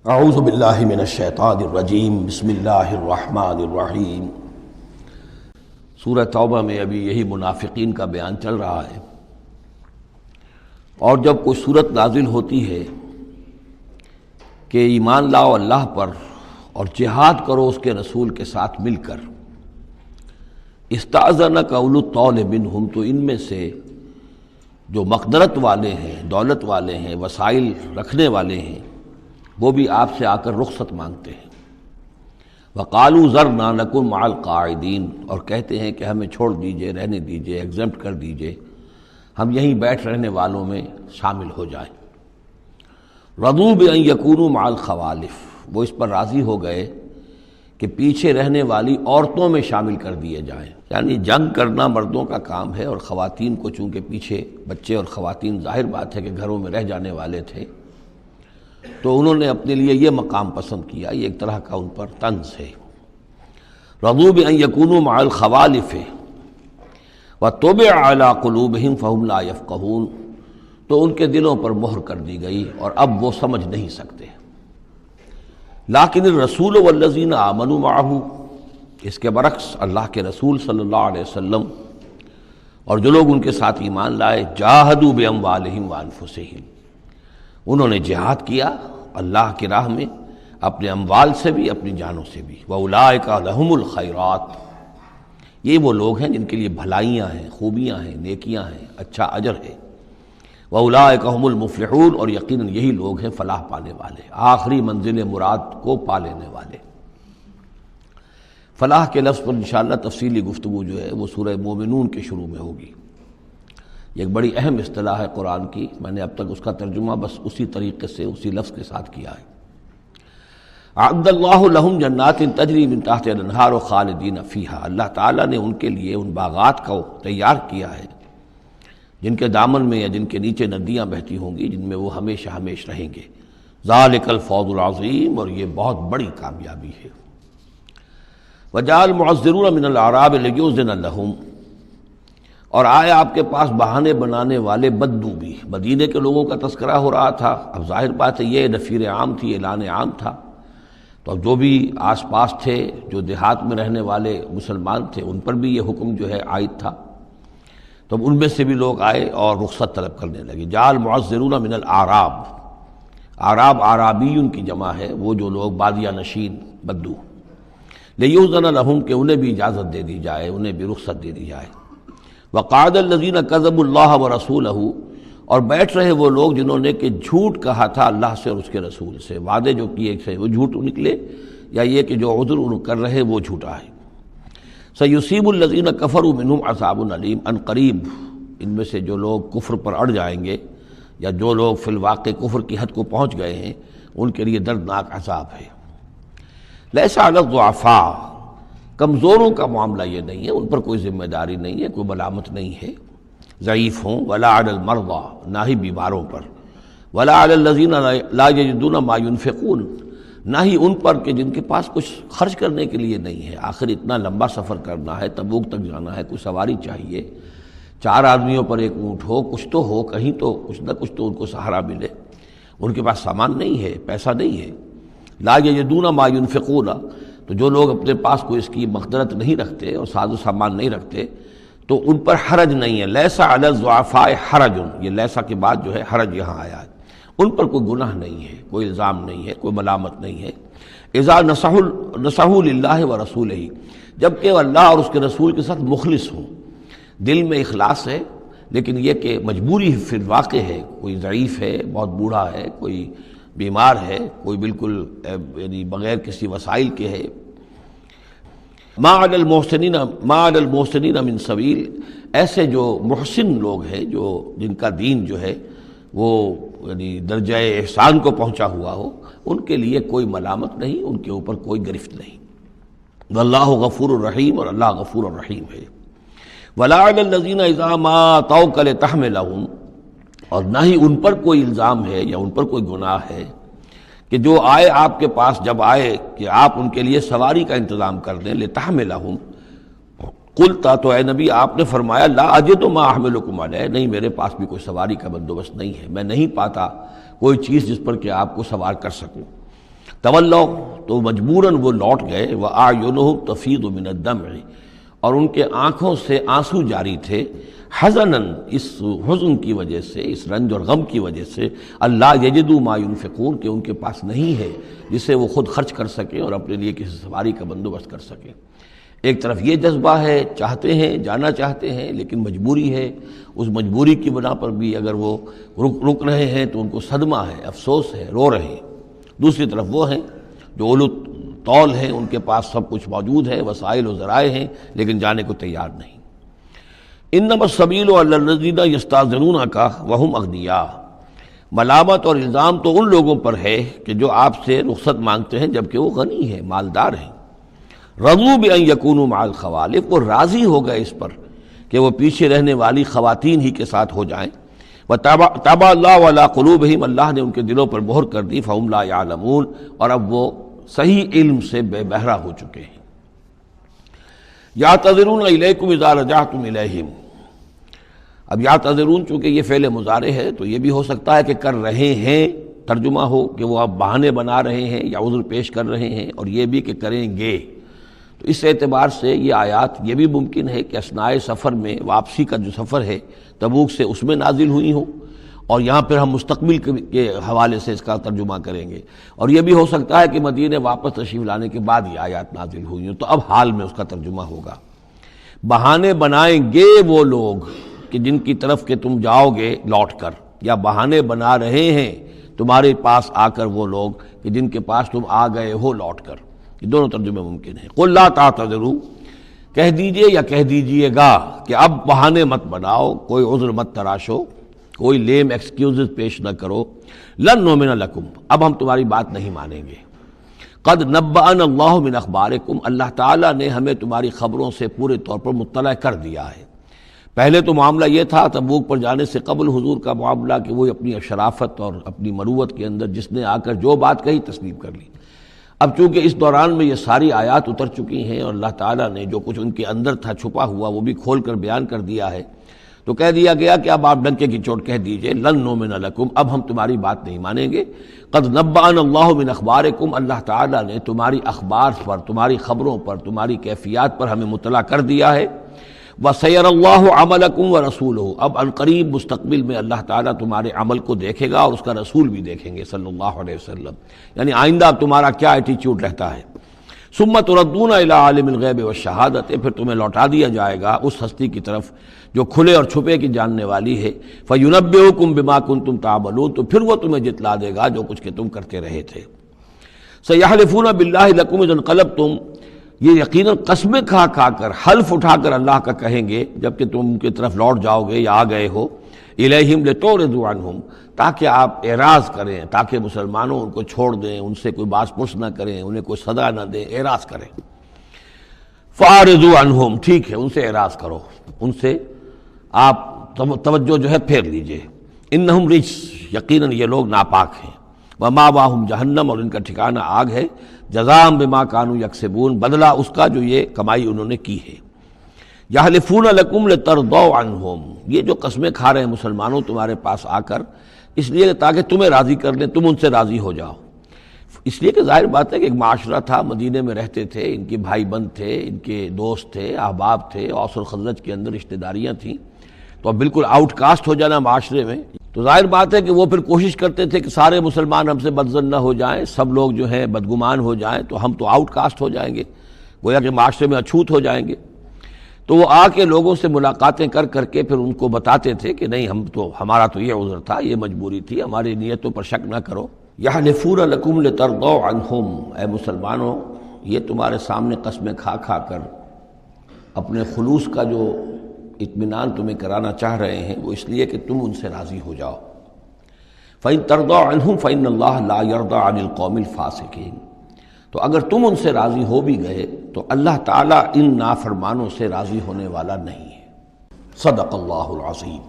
اعوذ باللہ من الشیطان الرجیم بسم اللہ الرحمن الرحیم۔ سورہ توبہ میں ابھی یہی منافقین کا بیان چل رہا ہے، اور جب کوئی صورت نازل ہوتی ہے کہ ایمان لاؤ اللہ پر اور جہاد کرو اس کے رسول کے ساتھ مل کر، استأذنک اولو الطول منہم، تو ان میں سے جو مقدرت والے ہیں، دولت والے ہیں، وسائل رکھنے والے ہیں، وہ بھی آپ سے آ کر رخصت مانگتے ہیں۔ وقالوا ذرنا نکن مع القاعدین، اور کہتے ہیں کہ ہمیں چھوڑ دیجئے، رہنے دیجئے، ایگزمپٹ کر دیجئے، ہم یہیں بیٹھ رہنے والوں میں شامل ہو جائیں۔ رضوا بان یکونوا مع الخوالف، وہ اس پر راضی ہو گئے کہ پیچھے رہنے والی عورتوں میں شامل کر دیے جائیں، یعنی جنگ کرنا مردوں کا کام ہے، اور خواتین کو چونکہ پیچھے بچے اور خواتین ظاہر بات ہے کہ گھروں میں رہ جانے والے تھے، تو انہوں نے اپنے لیے یہ مقام پسند کیا، یہ ایک طرح کا ان پر طنز ہے۔ رضوا بان یکونوا مع الخوالف وطبع علی قلوبہم فہم لا یفقہون، تو ان کے دلوں پر مہر کر دی گئی اور اب وہ سمجھ نہیں سکتے۔ لیکن الرسول والذین آمنوا معہ، اس کے برعکس اللہ کے رسول صلی اللہ علیہ وسلم اور جو لوگ ان کے ساتھ ایمان لائے، جاہدوا باموالہم وانفسہم، انہوں نے جہاد کیا اللہ کی راہ میں، اپنے اموال سے بھی، اپنی جانوں سے بھی۔ وَأُولَٰئِكَ لَهُمُ الْخَيْرَاتُ، یہ وہ لوگ ہیں جن کے لیے بھلائیاں ہیں، خوبیاں ہیں، نیکیاں ہیں، اچھا اجر ہے۔ وَأُولَٰئِكَ هُمُ الْمُفْلِحُونَ، اور یقیناً یہی لوگ ہیں فلاح پانے والے، آخری منزل مراد کو پا لینے والے۔ فلاح کے لفظ پر انشاءاللہ تفصیلی گفتگو جو ہے وہ سورہ مومنون کے شروع میں ہوگی۔ یہ ایک بڑی اہم اصطلاح ہے قرآن کی، میں نے اب تک اس کا ترجمہ بس اسی طریقے سے اسی لفظ کے ساتھ کیا ہے۔ اعد اللہ لہم جنات تجری من تحتہا الانہار خالدین فیہا، اللہ تعالیٰ نے ان کے لیے ان باغات کو تیار کیا ہے جن کے دامن میں یا جن کے نیچے ندیاں بہتی ہوں گی، جن میں وہ ہمیشہ ہمیشہ رہیں گے۔ ذالک الفوز العظیم، اور یہ بہت بڑی کامیابی ہے۔ وجاء المعذرون من الاعراب لیؤذن لہم، اور آئے آپ کے پاس بہانے بنانے والے بدو بھی، مدینے کے لوگوں کا تذکرہ ہو رہا تھا، اب ظاہر بات ہے یہ نفیر عام تھی، اعلان عام تھا، تو اب جو بھی آس پاس تھے، جو دیہات میں رہنے والے مسلمان تھے، ان پر بھی یہ حکم جو ہے عائد تھا، تو اب ان میں سے بھی لوگ آئے اور رخصت طلب کرنے لگے۔ جاء المعذرون من الاعراب، اعراب اعرابیون کی جمع ہے، وہ جو لوگ بادیہ نشین بدو، لیؤذن لہم، کہ انہیں بھی اجازت دے دی جائے، انہیں بھی رخصت دے دی جائے۔ وقعد الذین کذبوا اللہ ورسولہ، اور بیٹھ رہے وہ لوگ جنہوں نے کہ جھوٹ کہا تھا اللہ سے اور اس کے رسول سے، وعدے جو کیے تھے وہ جھوٹ نکلے، یا یہ کہ جو عذر ان کر رہے وہ جھوٹا ہے۔ سیصیب الذین کفروا منہم عذاب علیم، ان قریب ان میں سے جو لوگ کفر پر اڑ جائیں گے، یا جو لوگ فی الواقع کفر کی حد کو پہنچ گئے ہیں، ان کے لیے دردناک عذاب ہے۔ لیس علی الضعفاء، کمزوروں کا معاملہ یہ نہیں ہے، ان پر کوئی ذمہ داری نہیں ہے، کوئی ملامت نہیں ہے، ضعیف ہوں، ولا علی المرضى، نہ ہی بیماروں پر، ولا علی الذین لا یجدون ما ينفقون، نہ ہی ان پر کہ جن کے پاس کچھ خرچ کرنے کے لیے نہیں ہے۔ آخر اتنا لمبا سفر کرنا ہے، تبوک تک جانا ہے، کوئی سواری چاہیے، 4 آدمیوں پر ایک اونٹ ہو، کچھ تو ہو، کہیں تو کچھ نہ کچھ تو ان کو سہارا ملے، ان کے پاس سامان نہیں ہے، پیسہ نہیں ہے۔ لا یجدون ما ينفقون، تو جو لوگ اپنے پاس کوئی اس کی مقدرت نہیں رکھتے اور ساز و سامان نہیں رکھتے، تو ان پر حرج نہیں ہے۔ لیس علی الضعفاء حرج، یہ لیسا کے بعد جو ہے حرج یہاں آیا ہے، ان پر کوئی گناہ نہیں ہے، کوئی الزام نہیں ہے، کوئی ملامت نہیں ہے۔ اذا نصحوا للہ ورسولہ، جب کہ وہ اللہ اور اس کے رسول کے ساتھ مخلص ہوں، دل میں اخلاص ہے، لیکن یہ کہ مجبوری فی الواقع ہے، کوئی ضعیف ہے، بہت بوڑھا ہے، کوئی بیمار ہے، کوئی بالکل یعنی بغیر کسی وسائل کے ہے۔ ما علی المحسنین من سبیل، ایسے جو محسن لوگ ہیں، جو جن کا دین جو ہے وہ یعنی درجہ احسان کو پہنچا ہوا ہو، ان کے لیے کوئی ملامت نہیں، ان کے اوپر کوئی گرفت نہیں۔ واللہ غفور الرحیم، اور اللہ غفور الرحیم ہے۔ ولا علی الذین اذا ما اتوک لتحملہم، اور نہ ہی ان پر کوئی الزام ہے یا ان پر کوئی گناہ ہے کہ جو آئے آپ کے پاس، جب آئے کہ آپ ان کے لیے سواری کا انتظام کر دیں، لتحملہم، قلتا، تو اے نبی آپ نے فرمایا، لا اجد ما احملکم علیہ، نہیں میرے پاس بھی کوئی سواری کا بندوبست نہیں ہے، میں نہیں پاتا کوئی چیز جس پر کہ آپ کو سوار کر سکوں۔ تولوا تو مجبوراً وہ لوٹ گئے، وَأَعْيُنُهُمْ تَفِيضُ مِنَ الدَّمْعِ اور ان کے آنکھوں سے آنسو جاری تھے، حزناً اس حزن کی وجہ سے، اس رنج اور غم کی وجہ سے، اللہ یجدوا ما ينفقون کہ ان کے پاس نہیں ہے جسے وہ خود خرچ کر سکیں اور اپنے لیے کسی سواری کا بندوبست کر سکیں۔ ایک طرف یہ جذبہ ہے، چاہتے ہیں، جانا چاہتے ہیں، لیکن مجبوری ہے، اس مجبوری کی بنا پر بھی اگر وہ رک رہے ہیں تو ان کو صدمہ ہے، افسوس ہے، رو رہے ہیں۔ دوسری طرف وہ ہیں جو اولو طول ہیں، ان کے پاس سب کچھ موجود ہے، وسائل و ذرائع ہیں، لیکن جانے کو تیار نہیں۔ انما السبیل علی الذین یستأذنونک وہم اغنیاء، ملامت اور الزام تو ان لوگوں پر ہے کہ جو آپ سے رخصت مانگتے ہیں جبکہ وہ غنی ہیں، مالدار ہیں۔ رضوا بأن یکونوا مع الخوالف، وہ راضی ہو گئے اس پر کہ وہ پیچھے رہنے والی خواتین ہی کے ساتھ ہو جائیں۔ وطبع اللہ علی قلوبہم، اللہ نے ان کے دلوں پر مہر کر دی، فہم لا یعلمون، اور اب وہ صحیح علم سے بے بہرہ ہو چکے ہیں۔ یعتذرون الیکم اذا رجعتم الیہم، اب یعتذرون چونکہ یہ فعل مضارع ہے تو یہ بھی ہو سکتا ہے کہ کر رہے ہیں، ترجمہ ہو کہ وہ اب بہانے بنا رہے ہیں یا عذر پیش کر رہے ہیں، اور یہ بھی کہ کریں گے۔ تو اس اعتبار سے یہ آیات یہ بھی ممکن ہے کہ اثناء سفر میں، واپسی کا جو سفر ہے تبوک سے، اس میں نازل ہوئی ہوں، اور یہاں پھر ہم مستقبل کے حوالے سے اس کا ترجمہ کریں گے، اور یہ بھی ہو سکتا ہے کہ مدینے واپس تشریف لانے کے بعد یہ آیات نازل ہوئی ہوں، تو اب حال میں اس کا ترجمہ ہوگا۔ بہانے بنائیں گے وہ لوگ کہ جن کی طرف کہ تم جاؤ گے لوٹ کر، یا بہانے بنا رہے ہیں تمہارے پاس آ کر وہ لوگ کہ جن کے پاس تم آ گئے ہو لوٹ کر، یہ دونوں ترجمے ممکن ہیں۔ قل لا تعتذروا، کہہ دیجئے یا کہہ دیجئے گا کہ اب بہانے مت بناؤ، کوئی عذر مت تراشو، کوئی لیم ایکسکیوزز پیش نہ کرو، لن نؤمن لکم، اب ہم تمہاری بات نہیں مانیں گے۔ قد نبأنا اللہ من اخبارکم، اللہ تعالیٰ نے ہمیں تمہاری خبروں سے پورے طور پر مطلع کر دیا ہے۔ پہلے تو معاملہ یہ تھا تبوک پر جانے سے قبل حضور کا معاملہ کہ وہ اپنی شرافت اور اپنی مروت کے اندر جس نے آ کر جو بات کہی تسلیم کر لی۔ اب چونکہ اس دوران میں یہ ساری آیات اتر چکی ہیں اور اللہ تعالیٰ نے جو کچھ ان کے اندر تھا چھپا ہوا وہ بھی کھول کر بیان کر دیا ہے، تو کہہ دیا گیا کہ اب آپ ڈنکے کی چوٹ کہہ دیجئے، لن نؤمن لکم، اب ہم تمہاری بات نہیں مانیں گے۔ قد نبأنا اللہ من اخبارکم، اللہ تعالیٰ نے تمہاری اخبار پر، تمہاری خبروں پر، تمہاری کیفیات پر ہمیں مطلع کر دیا ہے۔ وَسَيَرَ اللَّهُ عَمَلَكُمْ وَرَسُولُهُ، اب عنقریب مستقبل میں اللہ تعالیٰ تمہارے عمل کو دیکھے گا اور اس کا رسول بھی دیکھیں گے صلی اللہ علیہ وسلم، یعنی آئندہ اب تمہارا کیا ایٹیچیوڈ رہتا ہے۔ ثُمَّ تُرَدُّونَ إِلَىٰ عَالِمِ الْغَیْبِ وَالشَّہَادَةِ، پھر تمہیں لوٹا دیا جائے گا اس ہستی کی طرف جو کھلے اور چھپے کی جاننے والی ہے۔ فَيُنَبِّئُكُم بِمَا كُنتُمْ تَعْمَلُونَ، تو پھر وہ تمہیں جتلا دے گا جو کچھ کہ تم کرتے رہے تھے۔ سَيَحْلِفُونَ بِاللَّهِ لَكُمْ إِذَا انقلبتم، یہ یقیناً قسمیں کھا کھا کر، حلف اٹھا کر اللہ کا کہیں گے جب کہ تم ان کی طرف لوٹ جاؤ گے یا آ گئے ہو، الیہم لتعرضوا عنہم، تاکہ آپ اعراض کریں، تاکہ مسلمانوں ان کو چھوڑ دیں، ان سے کوئی باس پرس نہ کریں، انہیں کوئی سزا نہ دیں، اعراض کریں۔ فاعرضوا عنہم، ٹھیک ہے ان سے اعراض کرو، ان سے آپ توجہ جو ہے پھیر لیجئے۔ انہم رجس، یقیناً یہ لوگ ناپاک ہیں۔ ومأواہم جہنم، اور ان کا ٹھکانہ آگ ہے۔ جزاء بما کانوا یکسبون، بدلہ اس کا جو یہ کمائی انہوں نے کی ہے۔ یحلفون لکم لترضوا عنہم، یہ جو قسمیں کھا رہے ہیں مسلمانوں تمہارے پاس آ کر، اس لیے تاکہ تمہیں راضی کر لیں، تم ان سے راضی ہو جاؤ۔ اس لیے کہ ظاہر بات ہے کہ ایک معاشرہ تھا، مدینے میں رہتے تھے، ان کے بھائی بند تھے، ان کے دوست تھے، احباب تھے، اوس اور خزرج کے اندر رشتہ داریاں تھیں، تو اب بالکل آؤٹ کاسٹ ہو جانا معاشرے میں، تو ظاہر بات ہے کہ وہ پھر کوشش کرتے تھے کہ سارے مسلمان ہم سے بدظن نہ ہو جائیں، سب لوگ جو ہیں بدگمان ہو جائیں، تو ہم تو آؤٹ کاسٹ ہو جائیں گے، گویا کہ معاشرے میں اچھوت ہو جائیں گے۔ تو وہ آ کے لوگوں سے ملاقاتیں کر کر کے پھر ان کو بتاتے تھے کہ نہیں، ہمارا تو یہ عذر تھا، یہ مجبوری تھی، ہماری نیتوں پر شک نہ کرو۔ یحلفون لکم لترضوا عنہم، اے مسلمانوں یہ تمہارے سامنے قسمیں کھا کھا کر اپنے خلوص کا جو اطمینان تمہیں کرانا چاہ رہے ہیں وہ اس لیے کہ تم ان سے راضی ہو جاؤ۔ فَإِن تَرْضَوْا عَنْهُمْ فَإِنَّ اللَّهَ لَا يَرْضَىٰ عَنِ الْقَوْمِ الْفَاسِقِينَ، تو اگر تم ان سے راضی ہو بھی گئے تو اللہ تعالیٰ ان نافرمانوں سے راضی ہونے والا نہیں ہے۔ صدق اللہ العظیم۔